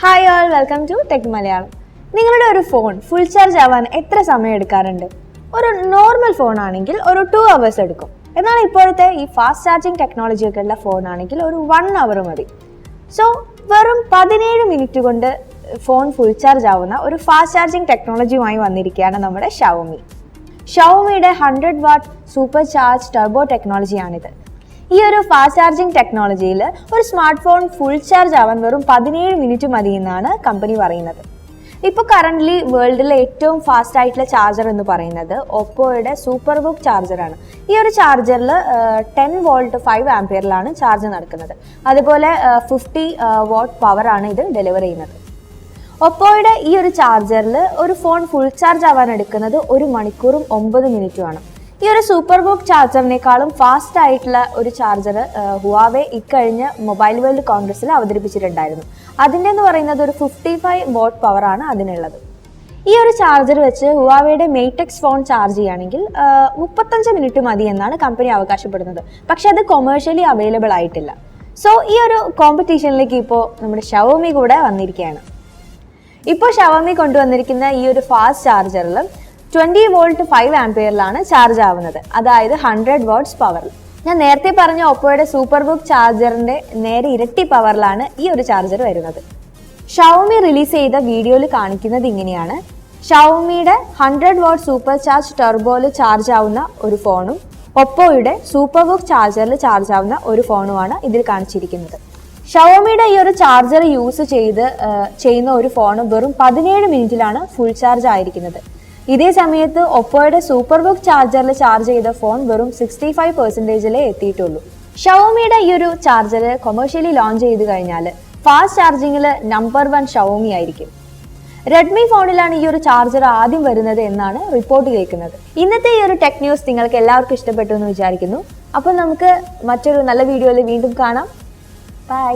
Hi all, welcome to tech Malayalam. നിങ്ങളുടെ ഒരു phone full charge ആവാൻ എത്ര സമയം എടുക്കാറുണ്ട്? ഒരു നോർമൽ ഫോൺ ആണെങ്കിൽ ഒരു 2 hours എടുക്കും. എന്നാൽ ഇപ്പോഴത്തെ ഈ ഫാസ്റ്റ് ചാർജിങ് ടെക്നോളജി ഒക്കെ ഉള്ള ഫോൺ ആണെങ്കിൽ ഒരു 1 hour മതി. സോ വെറും 17 മിനിറ്റ് കൊണ്ട് ഫോൺ ഫുൾ ചാർജ് ആവുന്ന ഒരു ഫാസ്റ്റ് ചാർജിങ് ടെക്നോളജിയുമായി വന്നിരിക്കുകയാണ് നമ്മുടെ ഷവോമിയുടെ 100 വാട്ട് സൂപ്പർ ചാർജ് ടർബോ ടെക്നോളജിയാണിത്. ഈ ഒരു ഫാസ്റ്റ് ചാർജിങ് ടെക്നോളജിയിൽ ഒരു സ്മാർട്ട് ഫോൺ ഫുൾ ചാർജ് ആവാൻ വെറും 17 മിനിറ്റ് മതി എന്നാണ് കമ്പനി പറയുന്നത്. ഇപ്പോൾ കറൻ്റ്ലി വേൾഡിലെ ഏറ്റവും ഫാസ്റ്റ് ആയിട്ടുള്ള ചാർജർ എന്ന് പറയുന്നത് ഒപ്പോയുടെ സൂപ്പർ ബുക്ക് ചാർജറാണ്. ഈ ഒരു ചാർജറിൽ 10 വോൾട്ട് 5 ആംപിയറിലാണ് ചാർജ് നടക്കുന്നത്. അതുപോലെ 50 വാട്ട് പവറാണ് ഇത് ഡെലിവർ ചെയ്യുന്നത്. ഒപ്പോയുടെ ഈ ഒരു ചാർജറിൽ ഒരു ഫോൺ ഫുൾ ചാർജ് ആവാൻ എടുക്കുന്നത് 1 മണിക്കൂറും 9 മിനിറ്റുമാണ്. ഈ ഒരു സൂപ്പർ ബുക്ക് ചാർജറിനേക്കാളും ഫാസ്റ്റ് ആയിട്ടുള്ള ഒരു ചാർജർ ഹുവാവേ ഇക്കഴിഞ്ഞ് മൊബൈൽ വേൾഡ് കോൺഗ്രസ്സിൽ അവതരിപ്പിച്ചിട്ടുണ്ടായിരുന്നു. അതിൻ്റെ എന്ന് പറയുന്നത് ഒരു 55 വാട്ട് പവറാണ് അതിനുള്ളത്. ഈ ഒരു ചാർജർ വെച്ച് ഹുവാവേയുടെ മേറ്റെക്സ് ഫോൺ ചാർജ് ചെയ്യുകയാണെങ്കിൽ 35 മിനിറ്റ് മതി എന്നാണ് കമ്പനി അവകാശപ്പെടുന്നത്. പക്ഷെ അത് കൊമേഴ്ഷ്യലി അവൈലബിൾ ആയിട്ടില്ല. സോ ഈ ഒരു കോമ്പറ്റീഷനിലേക്ക് ഇപ്പോൾ നമ്മുടെ ഷവോമി കൂടെ വന്നിരിക്കുകയാണ്. ഇപ്പോൾ ഷവോമി കൊണ്ടുവന്നിരിക്കുന്ന ഈ ഒരു ഫാസ്റ്റ് ചാർജറിൽ 20 വോൾട്ട് 5 ആംപിയറിലാണ് ചാർജ് ആവുന്നത്, അതായത് 100 വാട്ട്സ് പവറിൽ. ഞാൻ നേരത്തെ പറഞ്ഞ ഒപ്പോയുടെ സൂപ്പർ ബുക്ക് ചാർജറിൻ്റെ നേരെ ഇരട്ടി പവറിലാണ് ഈ ഒരു ചാർജർ വരുന്നത്. ഷവോമി റിലീസ് ചെയ്ത വീഡിയോയിൽ കാണിക്കുന്നത് ഇങ്ങനെയാണ്. ഷവോമിയുടെ 100 വാട്ട് സൂപ്പർ ചാർജ് ടർബോയിൽ ചാർജ് ആവുന്ന ഒരു ഫോണും ഒപ്പോയുടെ സൂപ്പർ ബുക്ക് ചാർജറിൽ ചാർജ് ആവുന്ന ഒരു ഫോണുമാണ് ഇതിൽ കാണിച്ചിരിക്കുന്നത്. ഷവോമിയുടെ ഈ ഒരു ചാർജർ യൂസ് ചെയ്യുന്ന ഒരു ഫോൺ വെറും 17 മിനിറ്റിലാണ് ഫുൾ ചാർജ് ആയിരിക്കുന്നത്. ഇതേ സമയത്ത് ഒപ്പോയുടെ സൂപ്പർ ബുക്ക് ചാർജറിൽ ചാർജ് ചെയ്ത ഫോൺ വെറും 65% എത്തിയിട്ടുള്ളൂ. ഷവോമിയുടെ ഈ ഒരു ചാർജർ കൊമേഴ്ഷ്യലി ലോഞ്ച് ചെയ്ത് കഴിഞ്ഞാൽ ഫാസ്റ്റ് ചാർജിങ്ങിൽ നമ്പർ 1 ഷവോമി ആയിരിക്കും. റെഡ്മി ഫോണിലാണ് ഈ ഒരു ചാർജർ ആദ്യം വരുന്നത് എന്നാണ് റിപ്പോർട്ട് കേൾക്കുന്നത്. ഇന്നത്തെ ഈ ഒരു ടെക് ന്യൂസ് നിങ്ങൾക്ക് എല്ലാവർക്കും ഇഷ്ടപ്പെട്ടു എന്ന് വിചാരിക്കുന്നു. അപ്പോൾ നമുക്ക് മറ്റൊരു നല്ല വീഡിയോയിൽ വീണ്ടും കാണാം. ബൈ.